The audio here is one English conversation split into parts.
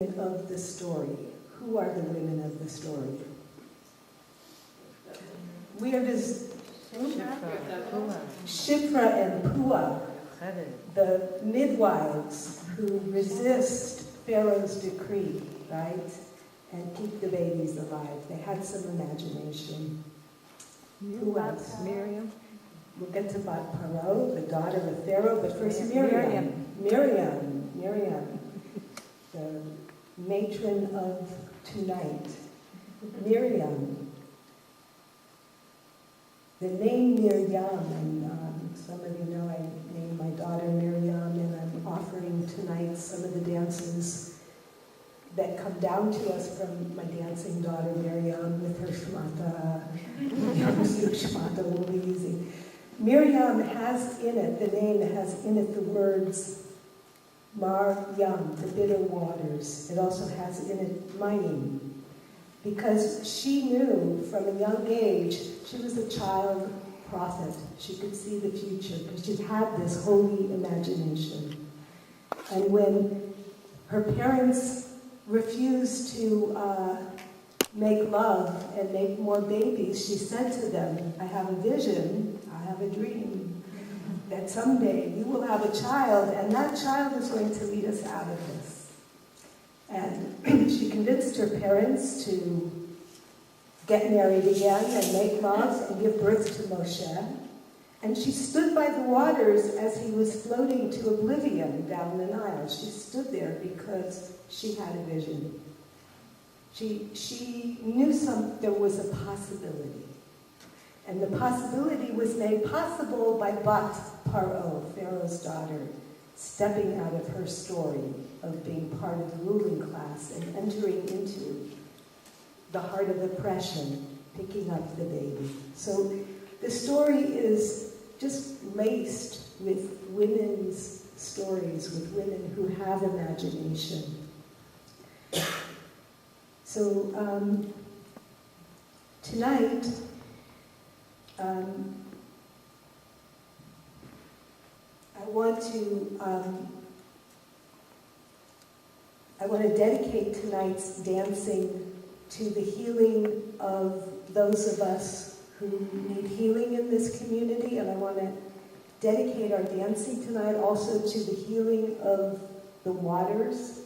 of the story. Who are the women of the story? Where does Shiphrah and Puah, the midwives who resist Pharaoh's decree, right, and keep the babies alive? They had some imagination. Who else? Miriam. We'll get to Bat Paro, the daughter of Pharaoh, but first Miriam, the matron of tonight. Miriam. The name Miriam, and some of you know I named my daughter Miriam, and I'm offering tonight some of the dances that come down to us from my dancing daughter Miriam with her shmata. Shmata we'll be using. Miriam has in it, the name has in it the words Mar Yam, the bitter waters. It also has in it Mayim. Because she knew from a young age, she was a child prophet. She could see the future because she had this holy imagination. And when her parents refused to make love and make more babies, she said to them, I have a vision, I have a dream, that someday you will have a child, and that child is going to lead us out of this. And she convinced her parents to get married again and make love and give birth to Moshe. And she stood by the waters as he was floating to oblivion down the Nile. She stood there because she had a vision. She knew there was a possibility. And the possibility was made possible by Bat Paro, Pharaoh's daughter, stepping out of her story of being part of the ruling class and entering into the heart of oppression, picking up the baby. So the story is just laced with women's stories, with women who have imagination. So tonight, I want to dedicate tonight's dancing to the healing of those of us who need healing in this community, and I want to dedicate our dancing tonight also to the healing of the waters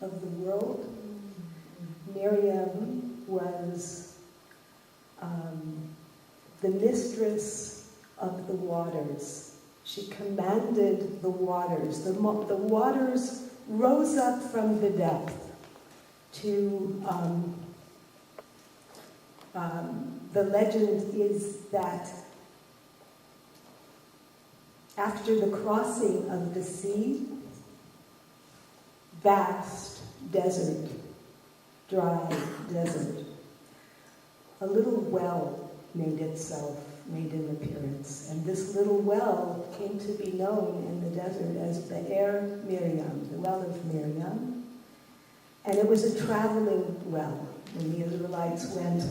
of the world. Miriam was the mistress of the waters. She commanded the waters. The waters rose up from the depth to, the legend is that after the crossing of the sea, vast desert, dry desert, a little well made an appearance. And this little well came to be known in the desert as Be'er Miriam, the well of Miriam. And it was a traveling well. When the Israelites went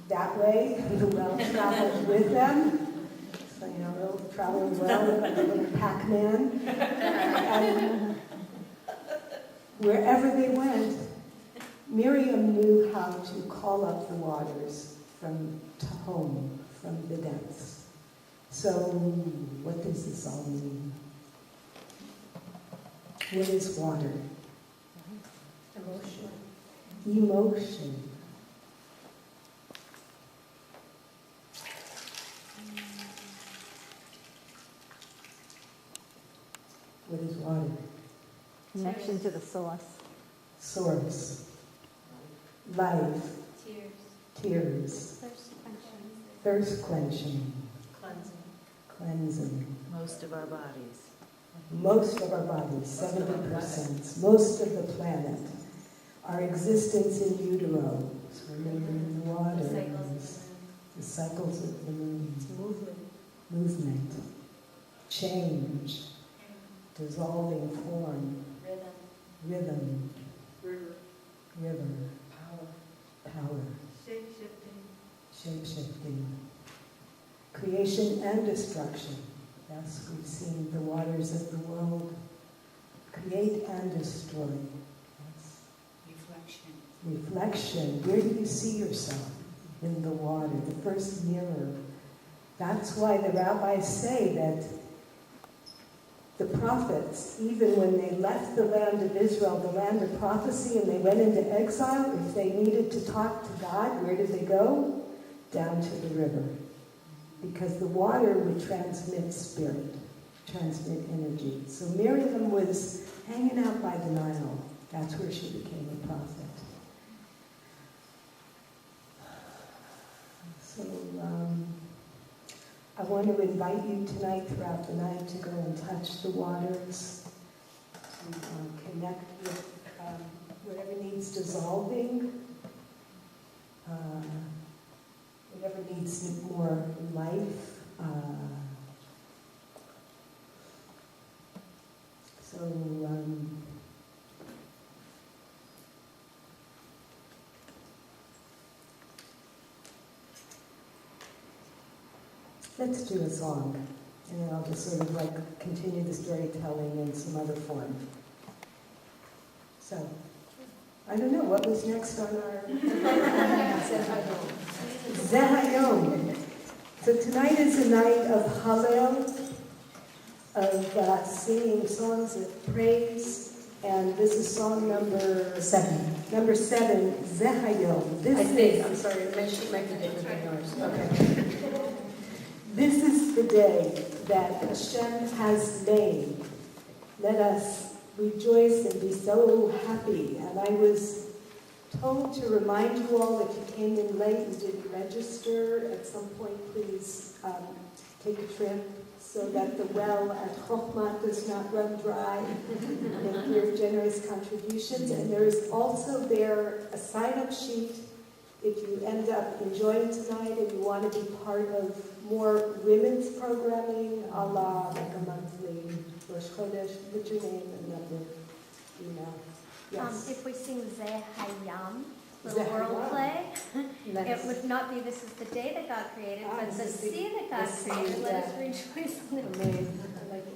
that way, the well traveled with them. So, a little traveling well, like a little Pac-Man. And wherever they went, Miriam knew how to call up the waters from home, from the depths. So, what does this all mean? What is water? Emotion. What is water? Connection to the source. Source. Life. Tears. Thirst quenching. Cleansing. Most of our bodies. 70%. Most of the planet. Our existence in utero. Swimming in the waters. The cycles of the moon. Movement. Change. Dissolving form. Rhythm. River. Power. Shape-shifting. Creation and destruction. Yes, we've seen the waters of the world create and destroy. Yes. reflection. Where do you see yourself? In the water, the first mirror. That's why the rabbis say that the prophets, even when they left the land of Israel, the land of prophecy, and they went into exile, if they needed to talk to God, where did they go? Down to the river. Because the water would transmit spirit, transmit energy. So Miriam was hanging out by the Nile. That's where she became a prophet. So I want to invite you tonight throughout the night to go and touch the waters, to connect with whatever needs dissolving, whatever needs more life. Let's do a song, and then I'll just sort of like continue the storytelling in some other form. So, I don't know, what was next on our... Zehayom. So tonight is a night of HaLev, of singing songs of praise, and this is song number 7. Number 7, Zehayom. I'm sorry, she might be different than yours. Okay. This is the day that Hashem has made. Let us rejoice and be so happy. And I was told to remind you all, if you came in late and didn't register, at some point please take a trip so that the well at Chochmat does not run dry. Make your generous contributions. And there is also there a sign-up sheet if you end up enjoying tonight and you want to be part of more women's programming, a la like a monthly Rosh Chodesh, put your name and number, email. Yes. If we sing Zehayam, little Zehayam. world play, Nice. it would not be this is the day that God created, but the this is sea that God the sea, created. Let us yeah. rejoice in it. Amazing. I like it.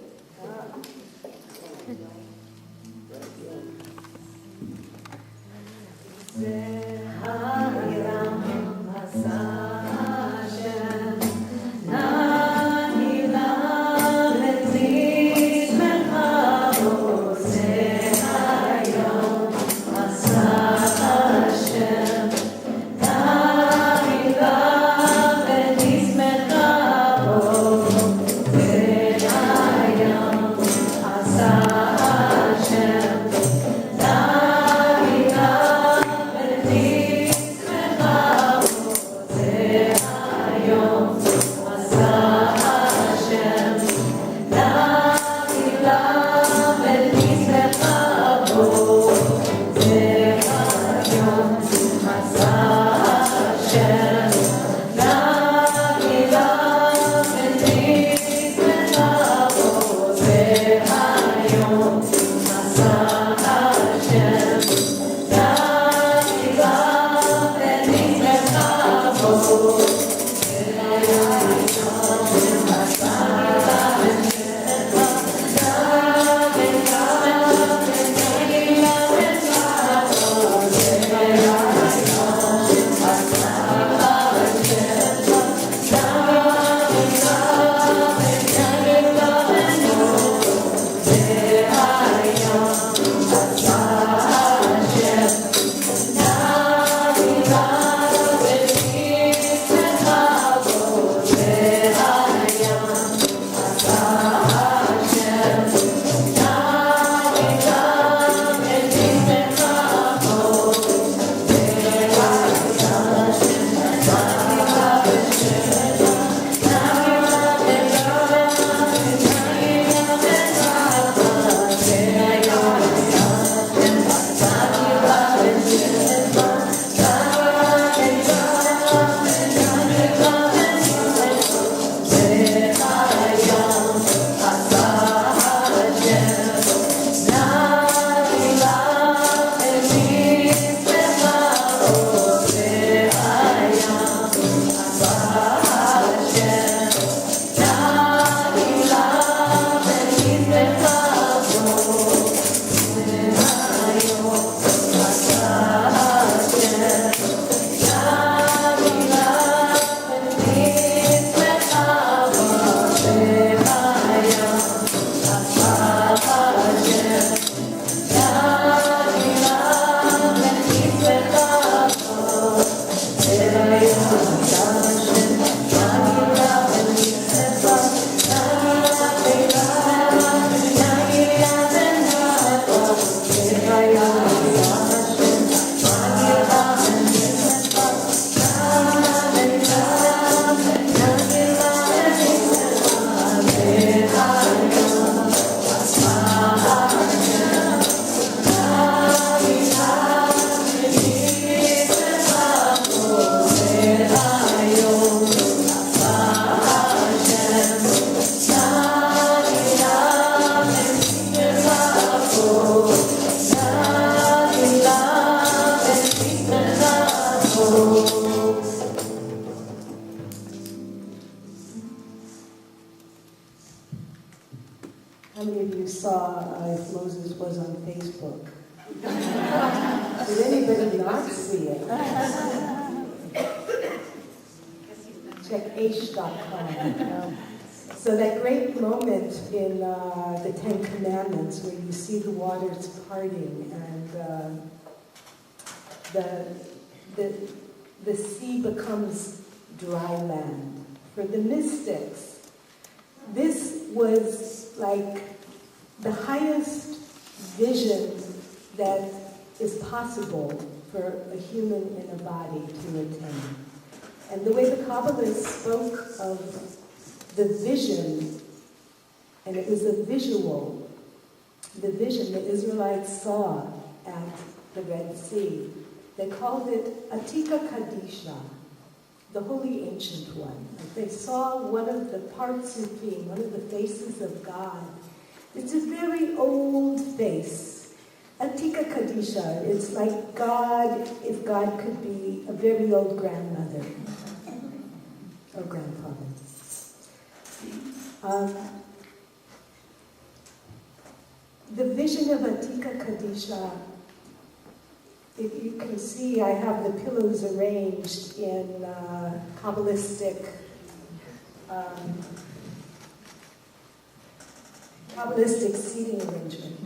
saw if Moses was on Facebook. Did anybody not see it? Check aish.com. So that great moment in the Ten Commandments where you see the waters parting and the sea becomes dry land. For the mystics, this was like the highest vision that is possible for a human in a body to attain. And the way the Kabbalah spoke of the vision, and it was a visual, the vision the Israelites saw at the Red Sea, they called it Atika Kadisha, the Holy Ancient One. Like they saw one of the Partsufim, one of the faces of God. It's a very old face. Atika Kadisha, it's like God, if God could be a very old grandmother or grandfather. The vision of Atika Kadisha, if you can see, I have the pillows arranged in Kabbalistic seating arrangement.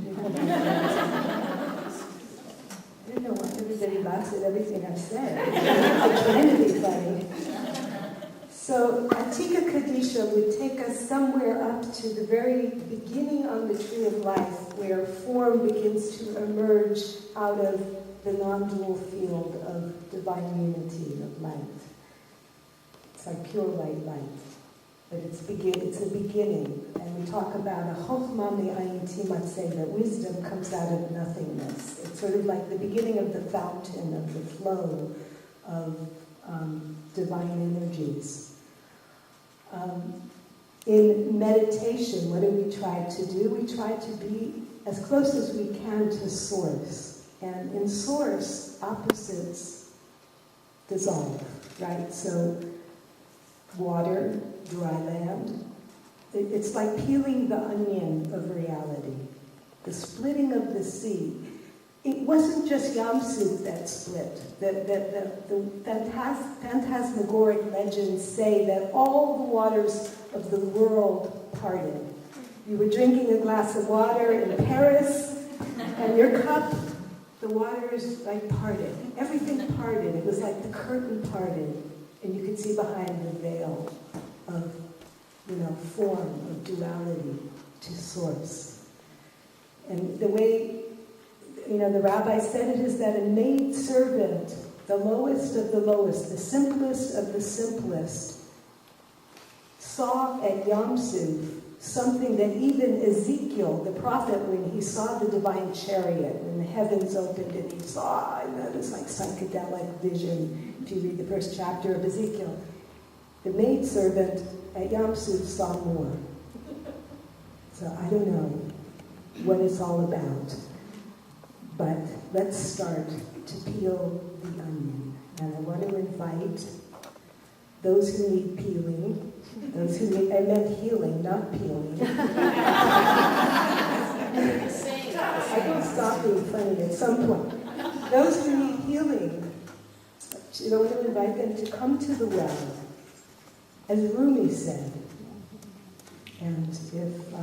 I don't know why everybody laughs at everything I've said. I'm trying to be funny. So Atika Kadisha would take us somewhere up to the very beginning on the tree of life, where form begins to emerge out of the non-dual field of divine unity of light. It's like pure white light. But it's a beginning. And we talk about a Chochmat me'ayin timatzeh, that wisdom comes out of nothingness. It's sort of like the beginning of the fountain, of the flow of divine energies. In meditation, what do we try to do? We try to be as close as we can to Source. And in Source, opposites dissolve, right? So water, dry land. It's like peeling the onion of reality. The splitting of the sea. It wasn't just Yam-Suf that split. The phantasmagoric legends say that all the waters of the world parted. You were drinking a glass of water in Paris, and your cup, the waters like parted. Everything parted. It was like the curtain parted, and you could see behind the veil of, form, of duality to Source. And the way the rabbi said it is that a maid servant, the lowest of the lowest, the simplest of the simplest, saw at Yam-Suf something that even Ezekiel, the prophet, when he saw the divine chariot, when the heavens opened and he saw, this like psychedelic vision, if you read the first chapter of Ezekiel, the maid servant at Yam-Suf saw more. So I don't know what it's all about. But let's start to peel the onion. And I want to invite those who need peeling, I meant healing, not peeling. I will stop being funny at some point. Those who need healing, I want to invite them to come to the well, as Rumi said. And if